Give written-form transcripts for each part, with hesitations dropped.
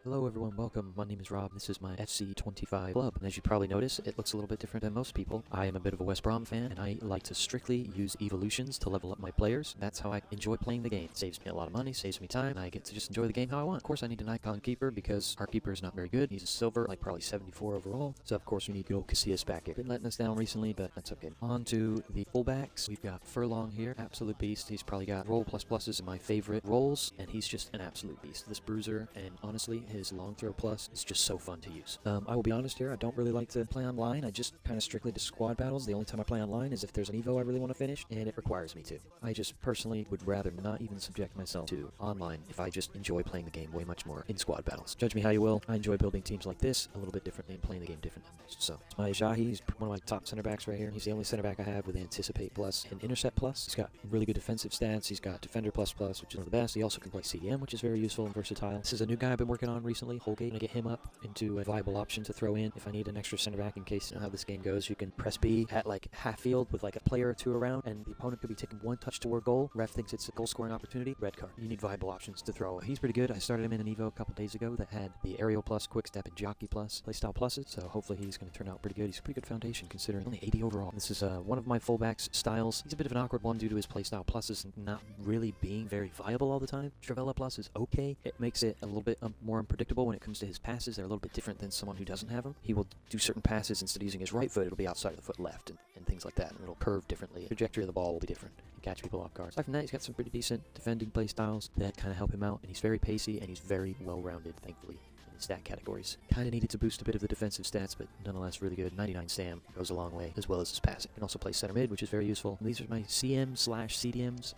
Hello everyone, welcome. My name is Rob. This is my FC25 club. And as you probably notice, it looks a little bit different than most people. I am a bit of a West Brom fan, and I like to strictly use evolutions to level up my players. That's how I enjoy playing the game. It saves me a lot of money, saves me time, and I get to just enjoy the game how I want. Of course, I need an icon keeper because our keeper is not very good. He's a silver, like probably 74 overall. So of course we need good old Casillas back here. Been letting us down recently, but that's okay. On to the fullbacks. We've got Furlong here, absolute beast. He's probably got roll plus pluses in my favorite roles, and he's just an absolute beast. This bruiser, and honestly, his long throw plus is just so fun to use. I will be honest here, I don't really like to play online. I just kind of strictly do squad battles. The only time I play online is if there's an Evo I really want to finish, and it requires me to. I just personally would rather not even subject myself to online if I just enjoy playing the game way much more in squad battles. Judge me how you will, I enjoy building teams like this a little bit differently and playing the game different than most. So, it's my Ajahi, he's one of my top center backs right here. He's the only center back I have with Anticipate Plus and Intercept Plus. He's got really good defensive stats. He's got Defender Plus Plus, which is one of the best. He also can play CDM, which is very useful and versatile. This is a new guy I've been working on recently, Holgate. I'm gonna get him up into a viable option to throw in if I need an extra center back in case you know how this game goes. You can press B at like half field with like a player or two around, and the opponent could be taking one touch toward goal. Ref thinks it's a goal scoring opportunity. Red card. You need viable options to throw. He's pretty good. I started him in an Evo a couple days ago that had the Aerial Plus, Quick Step, and Jockey Plus playstyle pluses, so hopefully he's going to turn out pretty good. He's a pretty good foundation considering only 80 overall. This is one of my fullbacks styles. He's a bit of an awkward one due to his playstyle pluses not really being very viable all the time. Travella Plus is okay. It makes it a little bit more unpredictable when it comes to his passes. They're a little bit different than someone who doesn't have them. He will do certain passes instead of using his right foot, it'll be outside of the foot left and things like that, and it'll curve differently. The trajectory of the ball will be different and catch people off guard. Aside from that, he's got some pretty decent defending play styles that kind of help him out, and he's very pacey and he's very well-rounded, thankfully, in his stat categories. Kind of needed to boost a bit of the defensive stats, but nonetheless really good. 99 Sam goes a long way, as well as his passing. Can also play center mid, which is very useful. And these are my CM/CDMs.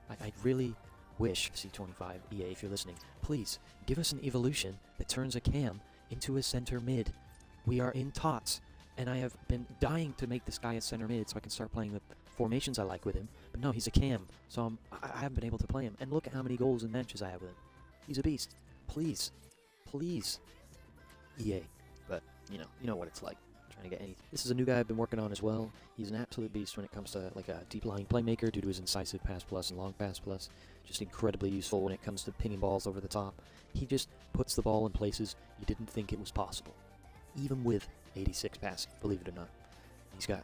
I really wish, C25 EA, if you're listening, please give us an evolution that turns a cam into a center mid. We are in tots, and I have been dying to make this guy a center mid so I can start playing the formations I like with him. But no, he's a cam, so I haven't been able to play him. And look at how many goals and matches I have with him. He's a beast. Please, please, EA. But you know what it's like. Trying to get anything. This is a new guy I've been working on as well. He's an absolute beast when it comes to like a deep lying playmaker due to his incisive pass plus and long pass plus. Just incredibly useful when it comes to pinging balls over the top. He just puts the ball in places you didn't think it was possible, even with 86 passing, believe it or not. He's got,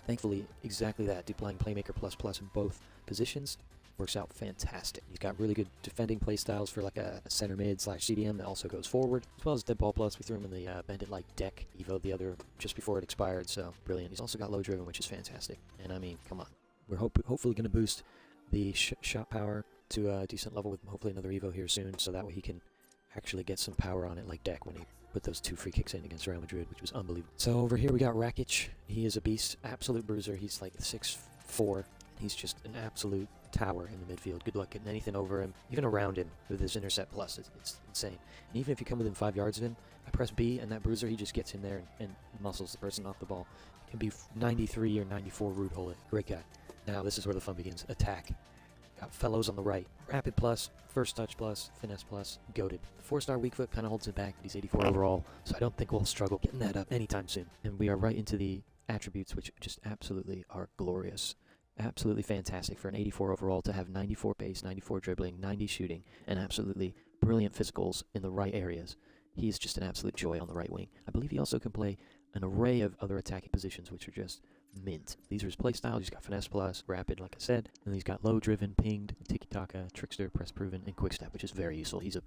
thankfully, exactly that, deep lying playmaker plus plus in both positions. Works out fantastic. He's got really good defending play styles for like a center mid/CDM that also goes forward, as well as dead ball plus. We threw him in the Bend It Like deck Evo the other just before it expired, so brilliant. He's also got low driven, which is fantastic. And I mean, come on, we're hopefully going to boost the shot power to a decent level with hopefully another Evo here soon, so that way he can actually get some power on it like deck when he put those 2 free kicks in against Real Madrid, which was unbelievable. So over here we got Rakic. He is a beast, absolute bruiser. He's like 6'4". He's just an absolute tower in the midfield. Good luck getting anything over him, even around him with his intercept plus. It's insane. And even if you come within 5 yards of him, I press B and that bruiser, he just gets in there and muscles the person off the ball. It can be 93 or 94 root hole it. Great guy. Now this is where the fun begins. Attack. Got fellows on the right. Rapid plus, first touch plus, finesse plus, goated. The 4-star weak foot kind of holds it back, but he's 84 overall, so I don't think we'll struggle getting that up anytime soon. And we are right into the attributes, which just absolutely are glorious. Absolutely fantastic for an 84 overall to have 94 pace, 94 dribbling, 90 shooting, and absolutely brilliant physicals in the right areas. He is just an absolute joy on the right wing. I believe he also can play an array of other attacking positions, which are just mint. These are his play styles. He's got finesse plus, rapid, like I said, and he's got low driven, pinged, tiki-taka, trickster, press proven, and quick step, which is very useful. He's a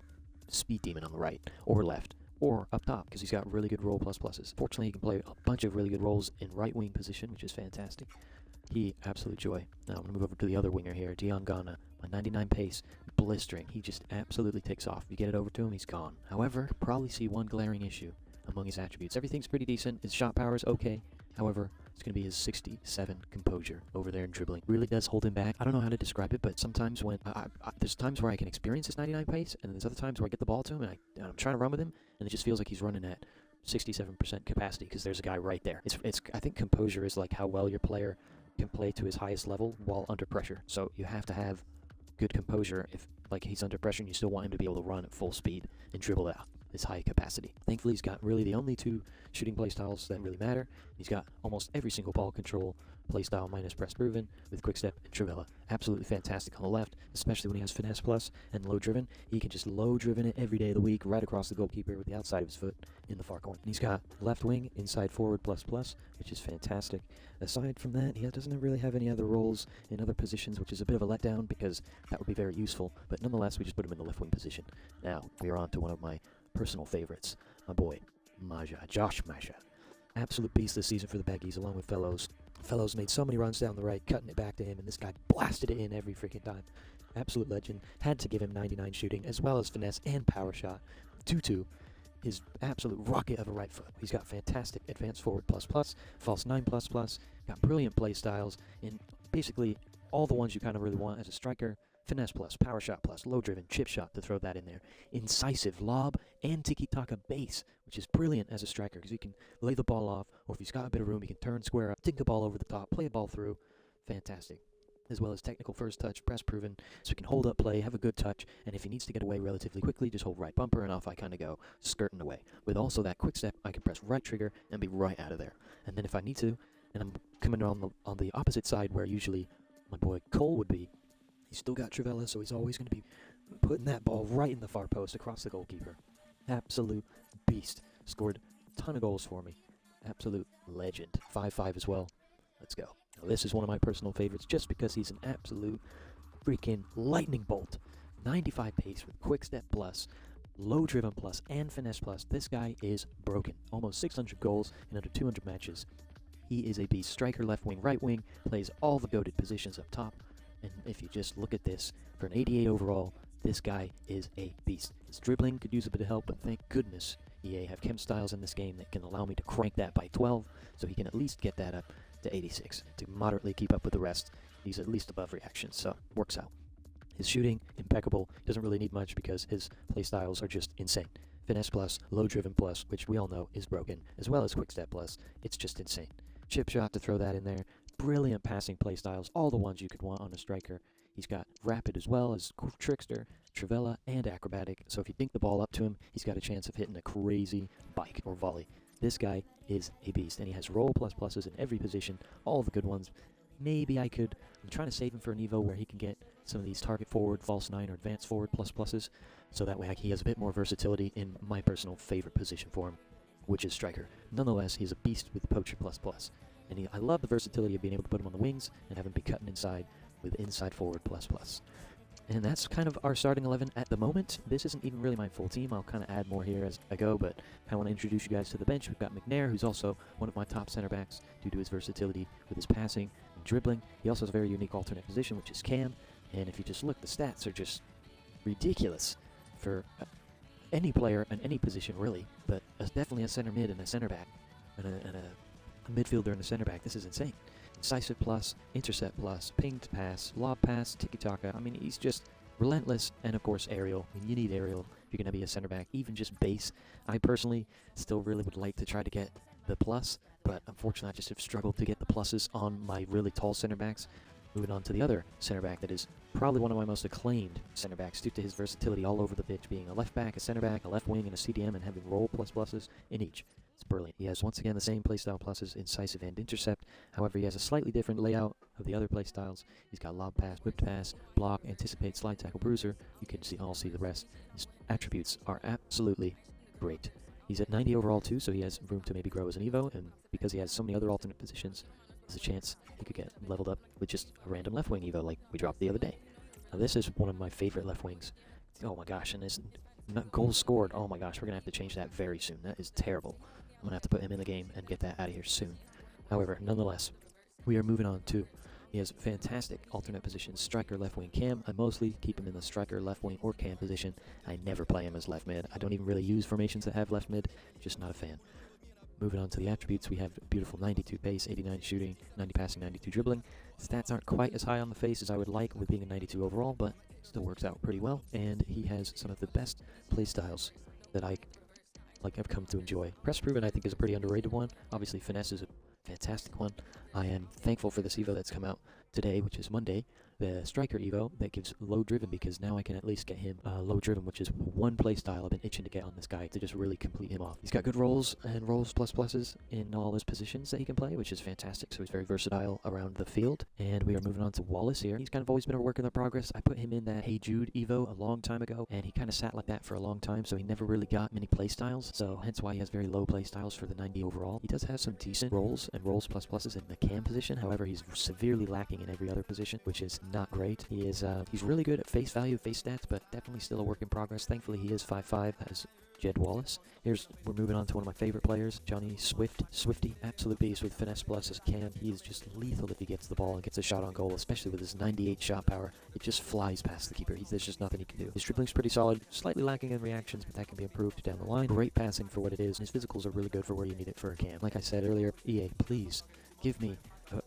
speed demon on the right or left, or up top, because he's got really good roll plus pluses. Fortunately, he can play a bunch of really good roles in right wing position, which is fantastic. He, absolute joy. Now I'm going to move over to the other winger here, Dion Ghana. My 99 pace, blistering. He just absolutely takes off. You get it over to him, he's gone. However, could probably see one glaring issue among his attributes. Everything's pretty decent. His shot power is okay. However, it's going to be his 67 composure over there in dribbling. Really does hold him back. I don't know how to describe it, but sometimes when there's times where I can experience his 99 pace, and there's other times where I get the ball to him and I'm trying to run with him, and it just feels like he's running at 67% capacity because there's a guy right there. I think composure is like how well your player can play to his highest level while under pressure. So you have to have good composure if like he's under pressure and you still want him to be able to run at full speed and dribble out his high capacity. Thankfully, he's got really the only 2 shooting play styles that really matter. He's got almost every single ball control playstyle minus press proven with quickstep and Trivella. Absolutely fantastic on the left, especially when he has finesse plus and low driven. He can just low driven it every day of the week right across the goalkeeper with the outside of his foot in the far corner. And he's got left wing, inside forward plus plus, which is fantastic. Aside from that, he doesn't really have any other roles in other positions, which is a bit of a letdown because that would be very useful. But nonetheless, we just put him in the left wing position. Now, we are on to one of my personal favorites, my boy, Josh Maja. Absolute beast this season for the Baggies, along with Fellows. Fellows made so many runs down the right, cutting it back to him, and this guy blasted it in every freaking time. Absolute legend. Had to give him 99 shooting, as well as finesse and power shot. Tutu is absolute rocket of a right foot. He's got fantastic advanced forward plus plus, false 9 plus plus, got brilliant play styles, and basically all the ones you kind of really want as a striker. Finesse plus, power shot plus, low driven, chip shot to throw that in there. Incisive lob and tiki-taka base, which is brilliant as a striker because he can lay the ball off, or if he's got a bit of room, he can turn square up, dig the ball over the top, play a ball through. Fantastic. As well as technical first touch, press proven, so he can hold up play, have a good touch, and if he needs to get away relatively quickly, just hold right bumper and off I kind of go, skirting away. With also that quick step, I can press right trigger and be right out of there. And then if I need to, and I'm coming on the opposite side where usually my boy Cole would be, he's still got Trivella, so he's always going to be putting that ball right in the far post across the goalkeeper. Absolute beast. Scored a ton of goals for me. Absolute legend. 5-5 as well. Let's go. Now, this is one of my personal favorites just because he's an absolute freaking lightning bolt. 95 pace with quick step plus, low driven plus, and finesse plus. This guy is broken. Almost 600 goals in under 200 matches. He is a beast. Striker, left wing, right wing, plays all the goated positions up top. And if you just look at this, for an 88 overall, this guy is a beast. His dribbling could use a bit of help, but thank goodness EA have chem styles in this game that can allow me to crank that by 12, so he can at least get that up to 86. To moderately keep up with the rest, he's at least above reactions, so works out. His shooting, impeccable. He doesn't really need much because his play styles are just insane. Finesse plus, low driven plus, which we all know is broken, as well as quick step plus. It's just insane. Chip shot to throw that in there. Brilliant passing play styles, all the ones you could want on a striker. He's got rapid as well as trickster, Trivella, and acrobatic, so if you dink the ball up to him, he's got a chance of hitting a crazy bike or volley. This guy is a beast, and he has roll plus pluses in every position, all the good ones. Maybe I'm trying to save him for an Evo where he can get some of these target forward, false 9, or advanced forward plus pluses, so that way he has a bit more versatility in my personal favorite position for him, which is striker. Nonetheless, he's a beast with poacher plus plus. And I love the versatility of being able to put him on the wings and have him be cutting inside with inside forward plus plus. And that's kind of our starting 11 at the moment. This isn't even really my full team. I'll kind of add more here as I go, but I want to introduce you guys to the bench. We've got McNair, who's also one of my top center backs due to his versatility with his passing and dribbling. He also has a very unique alternate position, which is cam. And if you just look, the stats are just ridiculous for any player in any position, really. But definitely a center mid and a center back and a midfielder and a center back. This is insane. Incisive plus, intercept plus, pinged pass, lob pass, tiki-taka. I mean, he's just relentless, and of course aerial. I mean, you need aerial if you're going to be a center back, even just base. I personally still really would like to try to get the plus, but unfortunately I just have struggled to get the pluses on my really tall center backs. Moving on to the other center back that is probably one of my most acclaimed center backs due to his versatility all over the pitch, being a left back, a center back, a left wing, and a CDM, and having roll plus pluses in each. It's brilliant. He has once again the same playstyle pluses, incisive and intercept. However, he has a slightly different layout of the other playstyles. He's got lob pass, whipped pass, block, anticipate, slide tackle, bruiser. You can all see the rest. His attributes are absolutely great. He's at 90 overall too, so he has room to maybe grow as an Evo, and because he has so many other alternate positions, there's a chance he could get leveled up with just a random left wing Evo like we dropped the other day. Now this is one of my favorite left wings. Oh my gosh, and his goals scored. Oh my gosh, we're going to have to change that very soon. That is terrible. I'm going to have to put him in the game and get that out of here soon. However, nonetheless, we are moving on to, he has fantastic alternate positions, striker, left wing, cam. I mostly keep him in the striker, left wing, or cam position. I never play him as left mid. I don't even really use formations that have left mid, just not a fan. Moving on to the attributes, we have beautiful 92 pace, 89 shooting, 90 passing, 92 dribbling. Stats aren't quite as high on the face as I would like with being a 92 overall, but still works out pretty well. And he has some of the best play styles that I've come to enjoy. Press proven I think is a pretty underrated one. Obviously finesse is a fantastic one. I am thankful for this Evo that's come out today, which is Monday, the striker evo that gives low driven, because now I can at least get him low driven, which is one playstyle I've been itching to get on this guy to just really complete him off. He's got good rolls and rolls plus pluses in all his positions that he can play, which is fantastic. So he's very versatile around the field. And we are moving on to Wallace here. He's kind of always been a work in progress. I put him in that Hey Jude evo a long time ago, and he kind of sat like that for a long time, so he never really got many playstyles. So hence why he has very low playstyles for the 90 overall. He does have some decent rolls and rolls plus pluses in the cam position. However, he's severely lacking in every other position, which is not great. He's really good at face value, face stats, but definitely still a work in progress. Thankfully, he is 5'5", as Jed Wallace. We're moving on to one of my favorite players, Johnny Swifty, absolute beast with finesse plus as cam. He is just lethal if he gets the ball and gets a shot on goal, especially with his 98 shot power. It just flies past the keeper. There's just nothing he can do. His dribbling's pretty solid, slightly lacking in reactions, but that can be improved down the line. Great passing for what it is. His physicals are really good for where you need it for a cam. Like I said earlier, EA, please give me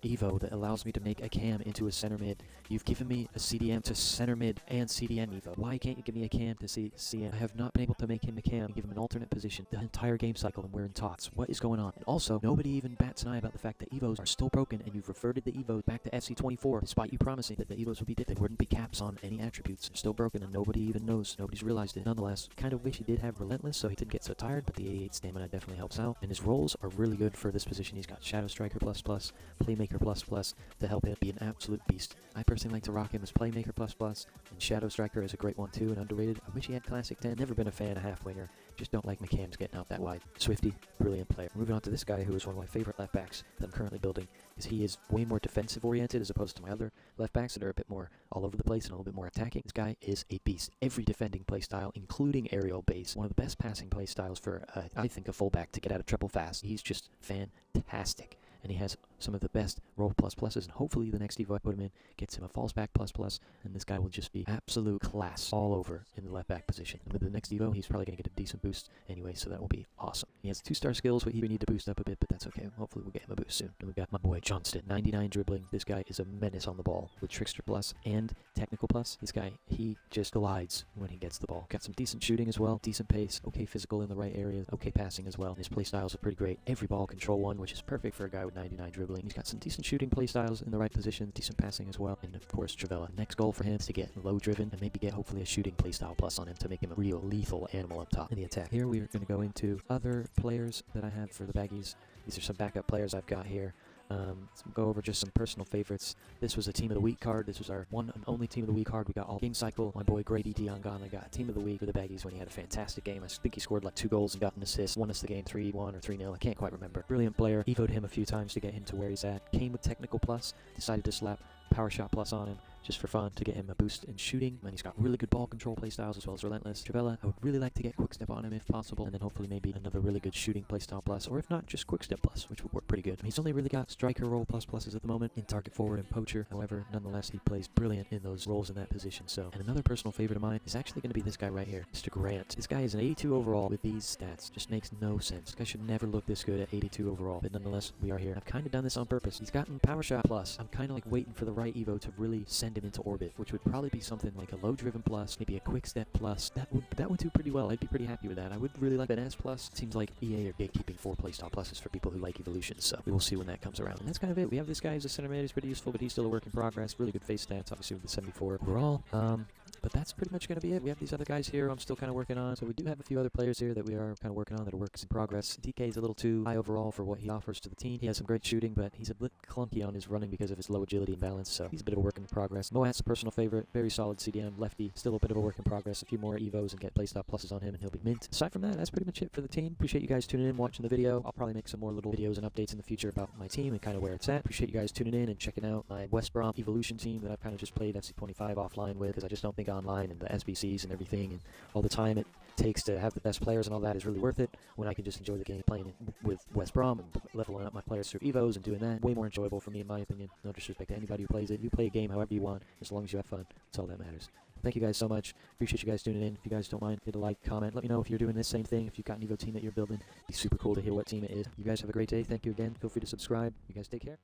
evo that allows me to make a cam into a center mid. You've given me a CDM to center mid and CDM evo. Why can't you give me a cam to CM? I have not been able to make him a cam and give him an alternate position the entire game cycle, and we're in tots. What is going on? And also, nobody even bats an eye about the fact that evos are still broken, and you've reverted the evos back to FC24 despite you promising that the evos would be different. There wouldn't be caps on any attributes. They're still broken, and nobody even knows. Nobody's realized it. Nonetheless, kind of wish he did have relentless so he didn't get so tired, but the 88 stamina definitely helps out. And his rolls are really good for this position. He's got Shadow Striker plus plus, Playmaker plus plus, to help him be an absolute beast. I personally like to rock him as Playmaker plus plus, and Shadow Striker is a great one too, and underrated. I wish he had Classic 10. Never been a fan of half winger. Just don't like McCams getting out that wide. Swifty, brilliant player. Moving on to this guy, who is one of my favorite left backs that I'm currently building, is he is way more defensive oriented as opposed to my other left backs that are a bit more all over the place and a little bit more attacking. This guy is a beast. Every defending playstyle, including aerial base, one of the best passing playstyles for I think a fullback to get out of trouble fast. He's just fantastic. And he has some of the best roll plus pluses, and hopefully the next evo I put him in gets him a false back plus plus, and this guy will just be absolute class all over in the left back position. And with the next evo, he's probably going to get a decent boost anyway, so that will be awesome. He has 2-star skills, but he need to boost up a bit, but that's okay. Hopefully we'll get him a boost soon. And we've got my boy Johnston, 99 dribbling. This guy is a menace on the ball with Trickster plus and Technical plus. This guy, he just glides when he gets the ball. Got some decent shooting as well, decent pace, okay physical in the right areas, okay passing as well. And his play styles are pretty great. Every ball control one, which is perfect for a guy with 99 dribbling. He's got some decent shooting play styles in the right positions, decent passing as well, and of course Travella. Next goal for him is to get low driven and maybe get hopefully a shooting play style plus on him to make him a real lethal animal up top in the attack. Here we are going to go into other players that I have for the baggies. These are some backup players I've got here. Let's go over just some personal favorites. This was a Team of the Week card. This was our one and only Team of the Week card. We got all game cycle. My boy Grady Diangana got Team of the Week for the baggies when he had a fantastic game. I think he scored like 2 goals and got an assist. Won us the game 3-1 or 3-0. I can't quite remember. Brilliant player. Evo'd him a few times to get him to where he's at. Came with Technical plus. Decided to slap Power Shot plus on him just for fun to get him a boost in shooting. And he's got really good ball control playstyles as well as relentless. Travella, I would really like to get Quick Step on him if possible, and then hopefully maybe another really good shooting playstyle plus, or if not, just Quick Step plus, which would work pretty good. He's only really got striker roll plus pluses at the moment in target forward and poacher. However, nonetheless, he plays brilliant in those roles in that position. So, and another personal favorite of mine is actually going to be this guy right here, Mr. Grant. This guy is an 82 overall with these stats. Just makes no sense. This guy should never look this good at 82 overall, but nonetheless, we are here. I've kind of done this on purpose. He's gotten Power Shot plus. I'm kind of like waiting for the right evo to really send him into orbit, which would probably be something like a low driven plus, maybe a Quick Step plus. That would do pretty well. I'd be pretty happy with that. I would really like an S plus. Seems like EA are gatekeeping 4 playstyle pluses for people who like evolutions, so we will see when that comes around. And that's kind of it. We have this guy as a center mid. He's pretty useful, but he's still a work in progress. Really good face stats, obviously with the 74 overall. But that's pretty much going to be it. We have these other guys here I'm still kind of working on. So we do have a few other players here that we are kind of working on that are works in progress. DK is a little too high overall for what he offers to the team. He has some great shooting, but he's a bit clunky on his running because of his low agility and balance. So he's a bit of a work in progress. Moat's a personal favorite. Very solid CDM. Lefty. Still a bit of a work in progress. A few more evos and get playstyle pluses on him and he'll be mint. Aside from that, that's pretty much it for the team. Appreciate you guys tuning in, watching the video. I'll probably make some more little videos and updates in the future about my team and kind of where it's at. Appreciate you guys tuning in and checking out my West Brom evolution team that I've kind of just played FC25 offline with, because I just don't think online and the SBCs and everything and all the time it takes to have the best players and all that is really worth it, when I can just enjoy the game playing it with West Brom and leveling up my players through evos and doing that. Way more enjoyable for me, in my opinion. No disrespect to anybody who plays it. You play a game however you want, as long as you have fun. That's all that matters. Thank you guys so much. Appreciate you guys tuning in. If you guys don't mind, hit a like, comment. Let me know if you're doing this same thing. If you've got an evo team that you're building, it'd be super cool to hear what team it is. You guys have a great day. Thank you again. Feel free to subscribe. You guys take care.